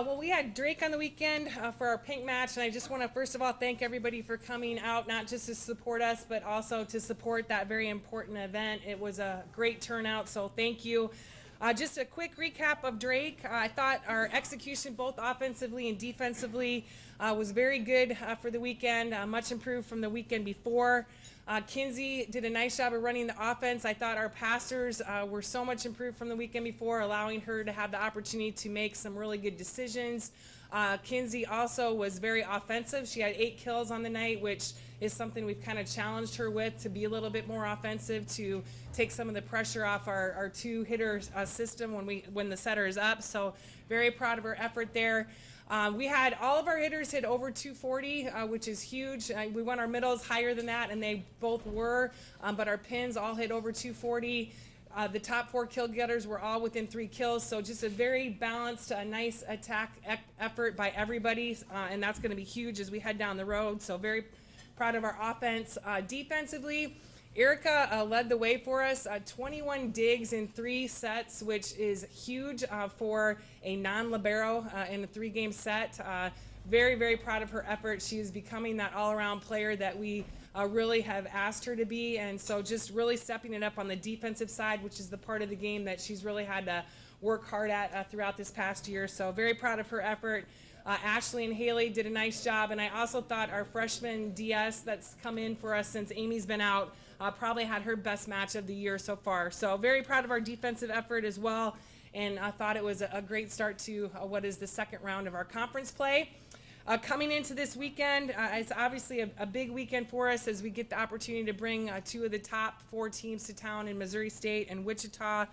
Well, we had Drake on the weekend for our pink match, and I just want to first of all thank everybody for coming out, not just to support us, but also to support that very important event. It was a great turnout, so thank you. Just a quick recap of Drake. I thought our execution, both offensively and defensively, was very good for the weekend, much improved from the weekend before. Kinsey did a nice job of running the offense. I thought our passers were so much improved from the weekend before, allowing her to have the opportunity to make some really good decisions. Kinsey also was very offensive. She had 8 kills on the night, which is something we've kind of challenged her with, to be a little bit more offensive, to take some of the pressure off our 2-hitter system when the setter is up. So very proud of her effort there. We had all of our hitters hit over 240, which is huge. We want our middles higher than that, and they both were, but our pins all hit over 240. The top 4 kill getters were all within 3 kills, so just a very balanced, nice attack effort by everybody, and that's going to be huge as we head down the road. So very proud of our offense. Defensively, Erica led the way for us, 21 digs in 3 sets, which is huge for a non-libero in a 3-game set. Very, very proud of her effort. She is becoming that all-around player that we really have asked her to be, and so just really stepping it up on the defensive side, which is the part of the game that she's really had to work hard at throughout this past year. So very proud of her effort. Ashley and Haley did a nice job, and I also thought our freshman DS that's come in for us since Amy's been out probably had her best match of the year so far. So very proud of our defensive effort as well, and I thought it was a great start to what is the second round of our conference play. Coming into this weekend, it's obviously a big weekend for us as we get the opportunity to bring 2 of the top 4 teams to town in Missouri State and Wichita.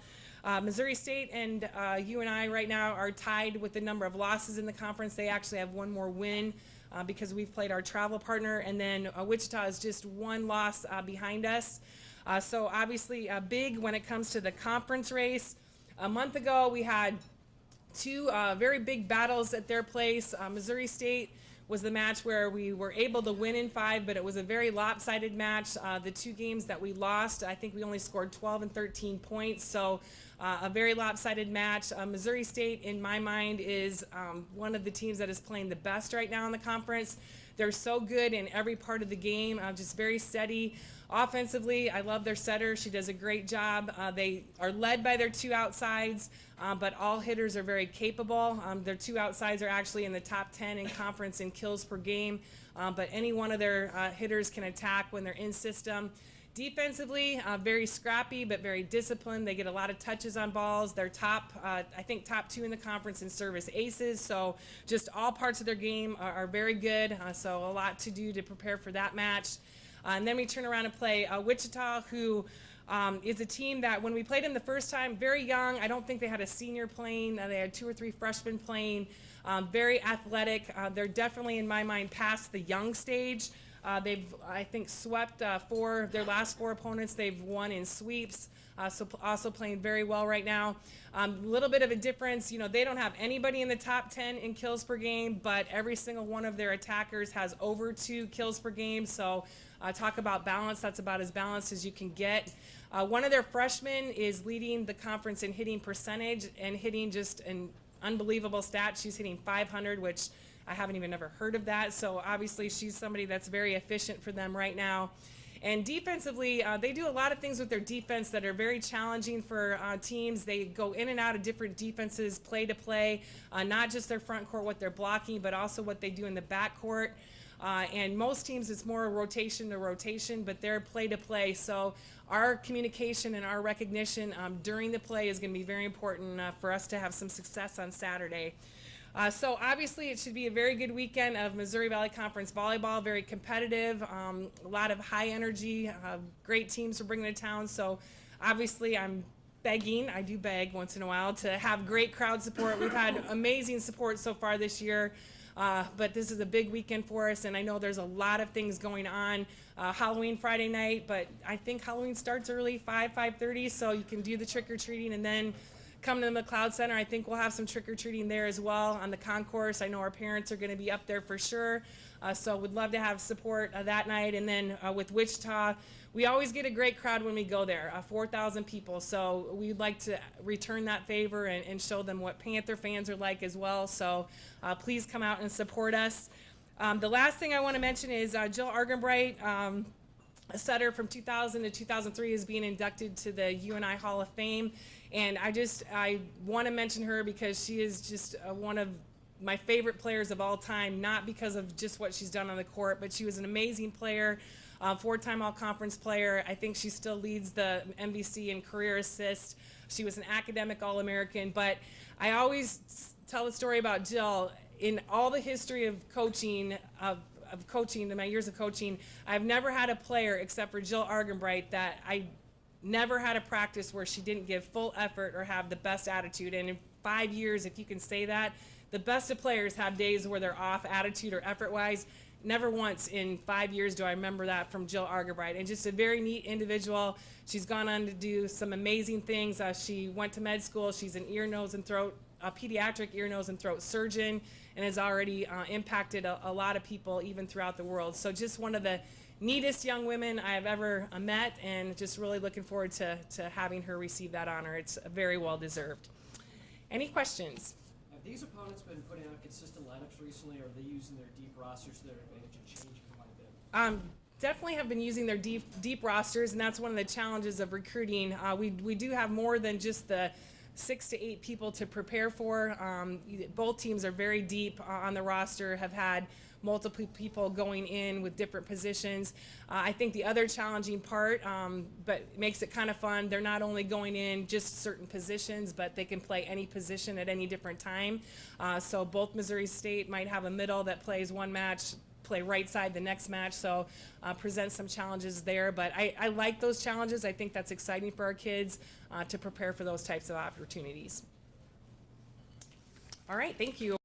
Missouri State and UNI right now are tied with the number of losses in the conference. They actually have 1 more win because we've played our travel partner, and then Wichita is just 1 loss behind us. So obviously big when it comes to the conference race. A month ago we had 2 very big battles at their place. Missouri State was the match where we were able to win in 5, but it was a very lopsided match. The 2 games that we lost, I think we only scored 12 and 13 points, so a very lopsided match. Missouri State, in my mind, is one of the teams that is playing the best right now in the conference. They're so good in every part of the game, just very steady. Offensively, I love their setter. She does a great job. They are led by their 2 outsides, but all hitters are very capable. Their 2 outsides are actually in the top 10 in conference in kills per game, but any one of their hitters can attack when they're in system. Defensively, very scrappy but very disciplined. They get a lot of touches on balls. They're top, I think top 2 in the conference in service aces, so just all parts of their game are very good, so a lot to do to prepare for that match. And then we turn around and play Wichita, who is a team that when we played them the first time, very young. I don't think they had a senior playing. They had 2 or 3 freshmen playing. Very athletic. They're definitely, in my mind, past the young stage. They've, I think, swept their last 4 opponents. They've won in sweeps, so also playing very well right now. A little bit of a difference, they don't have anybody in the top 10 in kills per game, but every single one of their attackers has over 2 kills per game, so talk about balance. That's about as balanced as you can get. One of their freshmen is leading the conference in hitting percentage and hitting just an unbelievable stat. She's hitting 500, which I haven't even ever heard of that. So obviously she's somebody that's very efficient for them right now. And defensively, they do a lot of things with their defense that are very challenging for teams. They go in and out of different defenses, play to play, not just their front court, what they're blocking, but also what they do in the back court. And most teams, it's more rotation to rotation, but they're play to play. So our communication and our recognition during the play is going to be very important for us to have some success on Saturday. So obviously it should be a very good weekend of Missouri Valley Conference volleyball, very competitive, a lot of high energy, great teams we're bringing to town. So obviously I'm begging, I do beg once in a while, to have great crowd support. We've had amazing support so far this year. But this is a big weekend for us, and I know there's a lot of things going on. Halloween Friday night, but I think Halloween starts early, 5:30, so you can do the trick-or-treating and then come to the McLeod Center. I think we'll have some trick-or-treating there as well on the concourse. I know our parents are going to be up there for sure. So would love to have support that night. And then with Wichita, we always get a great crowd when we go there, 4,000 people. So we'd like to return that favor and show them what Panther fans are like as well. So please come out and support us. The last thing I want to mention is Jill Arganbright, a setter from 2000 to 2003, is being inducted to the UNI Hall of Fame. And I want to mention her because she is just one of my favorite players of all time, not because of just what she's done on the court, but she was an amazing player. 4-time all-conference player. I think she still leads the MVC in career assists. She was an academic All-American, but I always tell the story about Jill. In all the history of coaching, in my years of coaching, I've never had a player except for Jill Arganbright that I never had a practice where she didn't give full effort or have the best attitude. And in 5 years, if you can say that, the best of players have days where they're off attitude or effort-wise. Never once in 5 years do I remember that from Jill Arganbright. And just a very neat individual. She's gone on to do some amazing things. She went to med school. She's an ear, nose, and throat, a pediatric ear, nose, and throat surgeon, and has already impacted a lot of people even throughout the world. So just one of the neatest young women I have ever met, and just really looking forward to having her receive that honor. It's very well deserved. Any questions? Have these opponents been putting out consistent lineups recently, or are they using their deep rosters to their advantage and changing quite a bit? Definitely have been using their deep rosters, and that's one of the challenges of recruiting. We do have more than just the 6 to 8 people to prepare for. Both teams are very deep on the roster, have had multiple people going in with different positions. I think the other challenging part, but makes it kind of fun, they're not only going in just certain positions, but they can play any position at any different time. So both Missouri State might have a middle that plays one match, play right side the next match, so present some challenges there. But I like those challenges. I think that's exciting for our kids to prepare for those types of opportunities. All right, thank you.